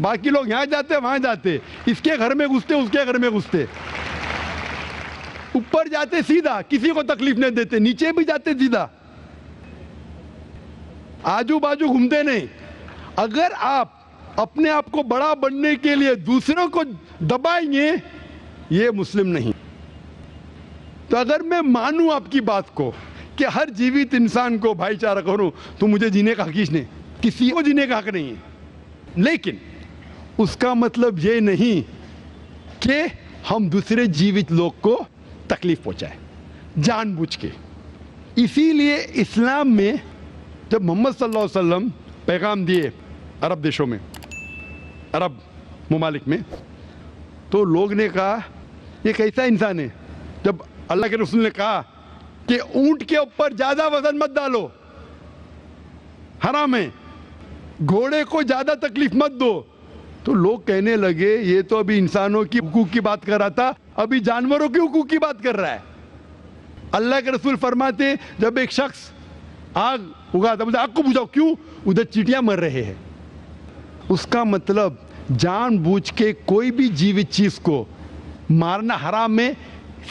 باقی لوگ یہاں جاتے وہاں جاتے, اس کے گھر میں گھستے اس کے گھر میں گھستے, اوپر جاتے سیدھا, کسی کو تکلیف نہیں دیتے, نیچے بھی جاتے سیدھا, آجو باجو گھومتے نہیں. اگر آپ اپنے آپ کو بڑا بننے کے لیے دوسروں کو دبائیں گے, یہ مسلم نہیں. تو اگر میں مانوں آپ کی بات کو کہ ہر جیوت انسان کو بھائی چارہ کروں, تو مجھے جینے کا حق نہیں, کسی کو جینے کا حق نہیں ہے. لیکن اس کا مطلب یہ نہیں کہ ہم دوسرے جیوت لوگ کو تکلیف پہنچائیں جان بوجھ کے. اسی لیے اسلام میں جب محمد صلی اللہ علیہ وسلم پیغام دیے عرب دیشوں میں, عرب ممالک میں, تو لوگ نے کہا یہ کیسا انسان ہے. جب اللہ کے رسول نے کہا کہ اونٹ کے اوپر زیادہ وزن مت ڈالو, حرام ہے, گھوڑے کو زیادہ تکلیف مت دو, تو لوگ کہنے لگے یہ تو ابھی انسانوں کی حقوق کی بات کر رہا تھا, ابھی جانوروں کے حقوق کی بات کر رہا ہے. اللہ کے رسول فرماتے جب ایک شخص آگ اگاتا, مجھے آگ کو بجھاؤ, کیوں؟ ادھر چیٹیاں مر رہے ہیں. اس کا مطلب جان بوجھ کے کوئی بھی جیوت چیز کو مارنا حرام ہے,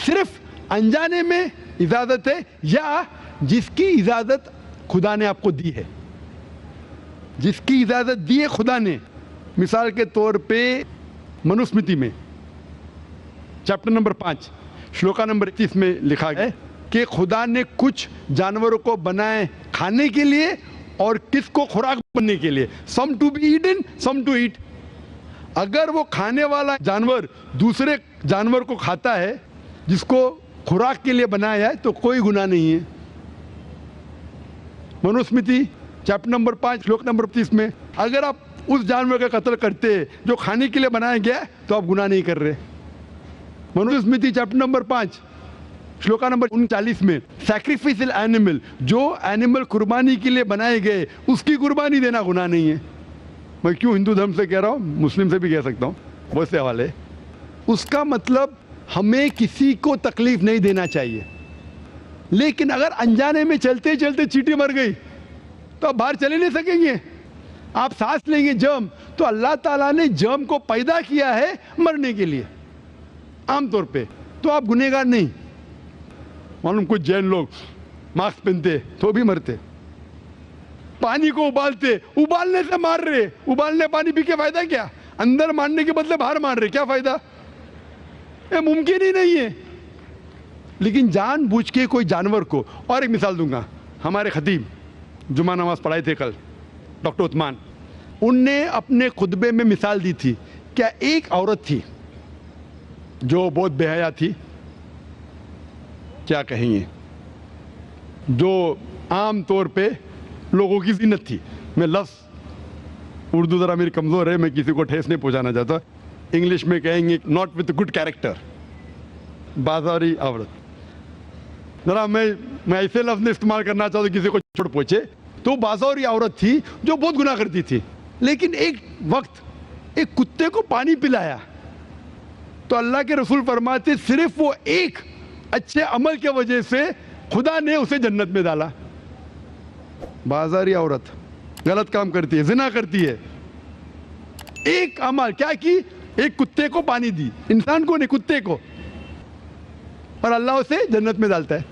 صرف انجانے میں اجازت ہے, یا جس کی اجازت خدا نے آپ کو دی ہے, جس کی اجازت دی ہے خدا نے. مثال کے طور پہ منوسمرتی میں چیپٹر نمبر 5 شلوکا نمبر 31 میں لکھا ہے کہ خدا نے کچھ جانوروں کو بنائے کھانے کے لیے اور کس کو خوراک بننے کے لیے. Some to be eaten, some to eat. اگر وہ کھانے والا جانور دوسرے جانور کو کھاتا ہے جس کو خوراک کے لیے بنایا ہے, تو کوئی گناہ نہیں ہے. منوسمرتی چیپٹر نمبر 5 شلوک نمبر 30 میں اگر آپ اس جانور کا قتل کرتے جو کھانے کے لیے بنایا گیا تو آپ گناہ نہیں کر رہے. منوسمرتی چیپٹر نمبر 5 شلوکا نمبر 39 میں سیکریفائسل اینیمل, جو اینیمل قربانی کے لیے بنائے گئے اس کی قربانی دینا گناہ نہیں ہے. میں کیوں ہندو دھرم سے کہہ رہا ہوں, مسلم سے بھی کہہ سکتا ہوں, بہت سے حوالے. اس کا مطلب ہمیں کسی کو تکلیف نہیں دینا چاہیے. لیکن اگر انجانے میں چلتے چلتے چیٹی مر گئی تو آپ باہر چلے نہیں سکیں گے, آپ سانس لیں گے جرم, تو اللہ تعالیٰ نے جرم کو پیدا کیا ہے مرنے کے لیے عام طور پہ, تو آپ گنہگار نہیں. معلوم کچھ جین لوگ ماسک پہنتے تو بھی مرتے, پانی کو ابالتے, ابالنے سے مار رہے, ابالنے پانی پی کے فائدہ کیا؟ اندر مارنے کے بدلے باہر مار رہے, کیا فائدہ؟ یہ ممکن ہی نہیں ہے. لیکن جان بوجھ کے کوئی جانور کو, اور ایک مثال دوں گا, ہمارے خطیب جمعہ نماز پڑھائے تھے کل, ڈاکٹر عثمان, ان نے اپنے خطبے میں مثال دی تھی. کیا ایک عورت تھی جو بہت بے حیا تھی, کیا کہیں گے, جو عام طور پہ لوگوں کی زینت تھی. میں لفظ اردو ذرا میری کمزور ہے, میں کسی کو ٹھیس نہیں پہنچانا چاہتا, انگلش میں کہیں گے ناٹ وتھ گڈ کیریکٹر, بازاری عورت. ذرا میں ایسے لفظ نہیں استعمال کرنا چاہتا کسی کو چھوڑ پہنچے. تو بازاری عورت تھی جو بہت گناہ کرتی تھی, لیکن ایک وقت ایک کتے کو پانی پلایا تو اللہ کے رسول فرماتے صرف وہ ایک اچھے عمل کی وجہ سے خدا نے اسے جنت میں ڈالا. بازاری عورت غلط کام کرتی ہے, زنا کرتی ہے, ایک عمل کیا کی, ایک کتے کو پانی دی, انسان کو نہیں کتے کو, اور اللہ اسے جنت میں ڈالتا ہے.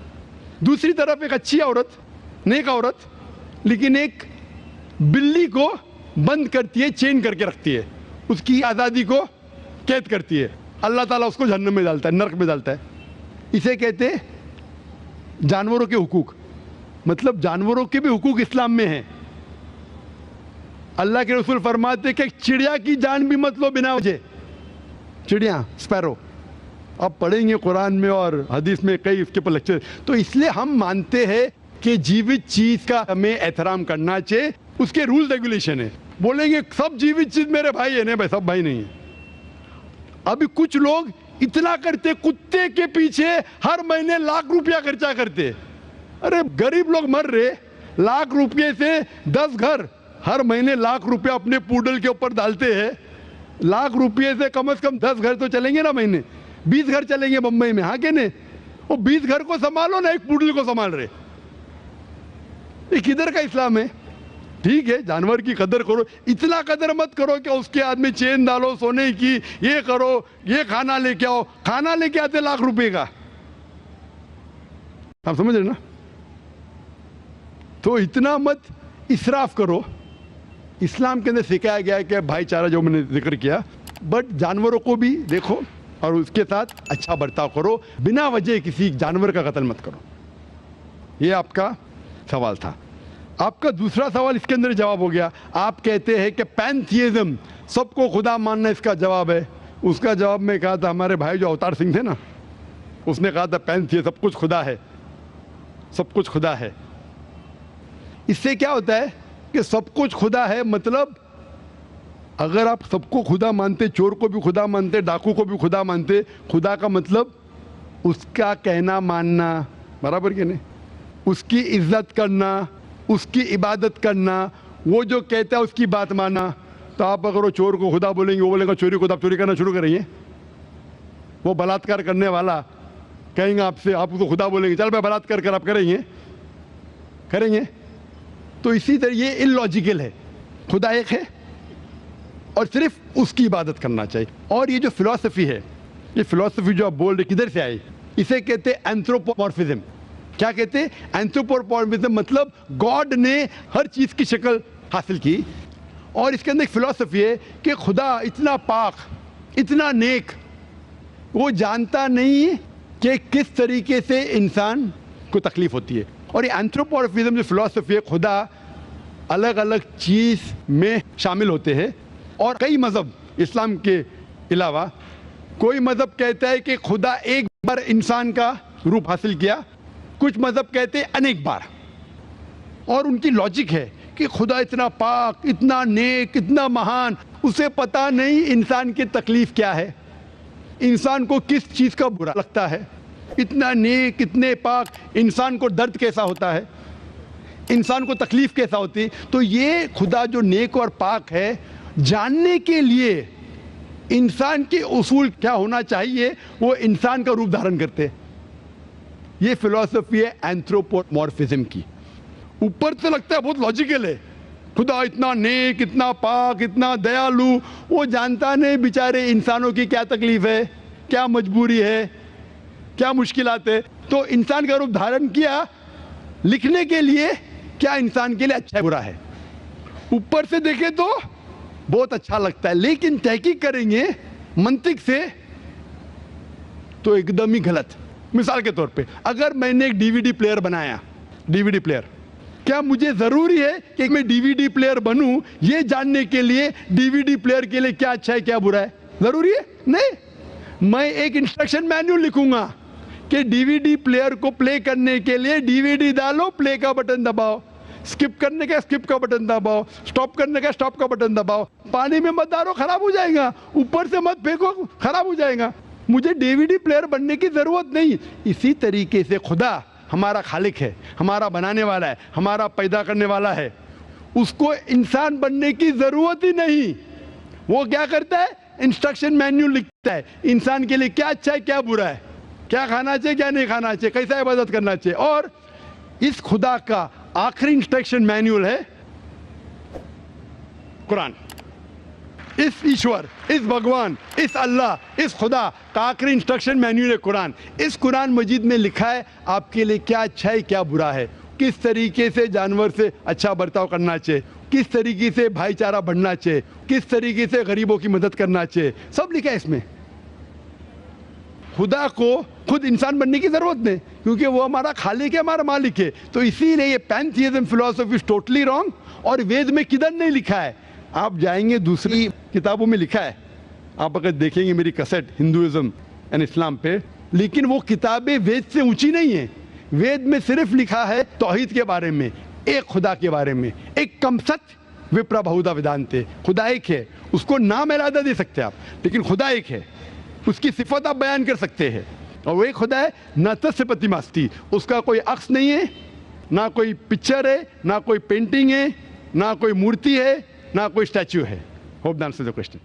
دوسری طرف ایک اچھی عورت, نیک عورت, لیکن ایک بلی کو بند کرتی ہے, چین کر کے رکھتی ہے, اس کی آزادی کو قید کرتی ہے, اللہ تعالیٰ اس کو جہنم میں ڈالتا ہے, نرک میں ڈالتا ہے. اسے کہتے جانوروں کے حقوق. مطلب جانوروں کے بھی حقوق اسلام میں ہیں. اللہ کے رسول فرماتے کہ چڑیا کی جان بھی مت لو بنا وجہ. چڑیا, اسپیرو, آپ پڑھیں گے قرآن میں اور حدیث میں کئی اس کے پر لیکچر. تو اس لیے ہم مانتے ہیں کہ جیوت چیز کا ہمیں احترام کرنا چاہیے, اس کے رول ریگولیشن ہے. بولیں گے سب جیوت چیز میرے بھائی ہے, نہیں بھائی, سب بھائی نہیں ہیں. ابھی کچھ لوگ اتنا کرتے, کتے کے پیچھے ہر مہینے لاکھ روپیہ خرچہ کرتے. ارے غریب لوگ مر رہے, لاکھ روپے سے 10 گھر ہر مہینے لاکھ روپیہ اپنے پوڈل کے اوپر ڈالتے ہیں. لاکھ روپے سے کم از کم 10 گھر تو چلیں گے نا مہینے, 20 گھر چلیں گے بمبئی میں, ہاں کہ نہیں؟ وہ 20 گھر کو سنبھالو نا, ایک پوڈل کو سنبھال رہے. یہ کدھر کا اسلام ہے؟ ٹھیک ہے, جانور کی قدر کرو, اتنا قدر مت کرو کہ اس کے ہاتھ میں چین ڈالو سونے کی, یہ کرو, یہ کھانا لے کے آؤ. کھانا لے کے آتے لاکھ روپے کا, آپ سمجھ رہے نا؟ تو اتنا مت اسراف کرو. اسلام کے اندر سکھایا گیا ہے کہ بھائی چارہ جو میں نے ذکر کیا, بٹ جانوروں کو بھی دیکھو اور اس کے ساتھ اچھا برتاؤ کرو, بنا وجہ کسی جانور کا قتل مت کرو. یہ آپ کا سوال تھا. آپ کا دوسرا سوال اس کے اندر جواب ہو گیا. آپ کہتے ہیں کہ پینتھیزم, سب کو خدا ماننا اس کا جواب ہے. اس کا جواب میں کہا تھا, ہمارے بھائی جو اوتار سنگھ تھے نا, اس نے کہا تھا پینتھیزم سب کچھ خدا ہے, سب کچھ خدا ہے. اس سے کیا ہوتا ہے کہ سب کچھ خدا ہے, مطلب اگر آپ سب کو خدا مانتے, چور کو بھی خدا مانتے, ڈاکو کو بھی خدا مانتے, خدا کا مطلب اس کا کہنا ماننا, برابر کہ نہیں؟ اس کی عزت کرنا, اس کی عبادت کرنا, وہ جو کہتا ہے اس کی بات ماننا. تو آپ اگر وہ چور کو خدا بولیں گے, وہ بولیں گے چوری کو, تو آپ چوری کرنا شروع کریں گے. وہ بلاತ್ಕಾರ کرنے والا کہیں گے آپ سے, آپ کو خدا بولیں گے, چل بھائی بلاತ್ಕಾರ کر, آپ کریں گے. تو اسی طرح یہ ان لاجیکل ہے. خدا ایک ہے اور صرف اس کی عبادت کرنا چاہیے. اور یہ جو فلسفی ہے, یہ فلسفی جو آپ بول رہے کدھر سے آئی, اسے کہتے ہیں اینتھروپومورفزم. کیا کہتے ہیں؟ اینتھروپومورفزم, مطلب گاڈ نے ہر چیز کی شکل حاصل کی. اور اس کے اندر ایک فلسفی ہے کہ خدا اتنا پاک, اتنا نیک, وہ جانتا نہیں کہ کس طریقے سے انسان کو تکلیف ہوتی ہے. اور یہ اینتھروپومورفزم جو فلسفی ہے, خدا الگ الگ چیز میں شامل ہوتے ہیں. اور کئی مذہب اسلام کے علاوہ, کوئی مذہب کہتا ہے کہ خدا ایک بار انسان کا روپ حاصل کیا, کچھ مذہب کہتے ہیں انیک بار. اور ان کی لاجک ہے کہ خدا اتنا پاک, اتنا نیک, اتنا مہان, اسے پتہ نہیں انسان کی تکلیف کیا ہے, انسان کو کس چیز کا برا لگتا ہے. اتنا نیک, اتنے پاک, انسان کو درد کیسا ہوتا ہے, انسان کو تکلیف کیسا ہوتی ہے. تو یہ خدا جو نیک اور پاک ہے, جاننے کے لیے انسان کے اصول کیا ہونا چاہیے وہ انسان کا روپ دھارن کرتے. یہ فلسفی ہے اینتھروپومورفزم کی. اوپر سے لگتا ہے بہت لاجیکل ہے, خدا اتنا نیک, اتنا پاک, اتنا دیالو, وہ جانتا نہیں بیچارے انسانوں کی کیا تکلیف ہے, کیا مجبوری ہے, کیا مشکلات ہے. تو انسان کا روپ دھارن کیا لکھنے کے لیے کیا انسان کے لیے اچھا ہے برا ہے. اوپر سے دیکھیں تو بہت اچھا لگتا ہے, لیکن تحقیق کریں گے منطق سے تو ایک دم ہی غلط. مثال کے طور پہ اگر میں نے ایک ڈی وی ڈی پلیئر بنایا, ڈی وی ڈی پلیئر, کیا مجھے ضروری ہے کہ میں ڈی وی ڈی پلیئر بنوں یہ جاننے کے لیے ڈی وی ڈی پلیئر کے لیے کیا اچھا ہے کیا برا ہے؟ ضروری ہے نہیں. میں ایک انسٹرکشن مینیول لکھوں گا کہ ڈی وی ڈی پلیئر کو پلے کرنے کے لیے ڈی وی ڈی ڈالو, پلے کا بٹن دباؤ, اسکپ کرنے کا اسکپ کا بٹن دباؤ, اسٹاپ کرنے کا اسٹاپ کا بٹن دباؤ. پانی میں مت ڈالو, خراب ہو جائے گا. اوپر سے مت پھینکو, خراب ہو جائے گا. مجھے ڈی وی ڈی پلیئر بننے کی ضرورت نہیں. اسی طریقے سے خدا ہمارا خالق ہے, ہمارا بنانے والا ہے, ہمارا پیدا کرنے والا ہے, اس کو انسان بننے کی ضرورت ہی نہیں. وہ کیا کرتا ہے؟ انسٹرکشن مینیول لکھتا ہے انسان کے لیے کیا اچھا ہے کیا برا ہے, کیا کھانا چاہیے کیا نہیں کھانا چاہیے, کیسا عبادت کرنا چاہیے. اور اس خدا کا آخری انسٹرکشن مینیول ہے قرآن. اس ایشور, اس بھگوان, اس اللہ, اس خدا کا آخری انسٹرکشن مینیول ہے قرآن. اس قرآن مجید میں لکھا ہے آپ کے لیے کیا اچھا ہے کیا برا ہے, کس طریقے سے جانور سے اچھا برتاؤ کرنا چاہیے, کس طریقے سے بھائی چارہ بڑھنا چاہیے, کس طریقے سے غریبوں کی مدد کرنا چاہیے, سب لکھا ہے اس میں. خدا کو خود انسان بننے کی ضرورت نہیں, کیونکہ وہ ہمارا خالق ہے, ہمارا مالک ہے. تو اسی لیے یہ پینتھیزم فلسفی از ٹوٹلی رانگ. اور وید میں کدھر نہیں لکھا ہے, آپ جائیں گے دوسری کتابوں میں لکھا ہے, آپ اگر دیکھیں گے میری کیسٹ ہندوازم اینڈ اسلام پہ, لیکن وہ کتابیں وید سے اونچی نہیں ہیں. وید میں صرف لکھا ہے توحید کے بارے میں, ایک خدا کے بارے میں, ایک کم ست وپرا بہودا ویدانتے. خدا ایک ہے, اس کو نام علیحدہ دے سکتے آپ, لیکن خدا ایک ہے, اس کی صفت آپ بیان کر سکتے ہیں. اور وہ ایک خدا ہے نہ تسپتی ماستی, اس کا کوئی عکس نہیں ہے, نہ کوئی پکچر ہے, نہ کوئی پینٹنگ ہے, نہ کوئی مورتی ہے, نہ کوئی اسٹیچو ہے. Hope the answers the question.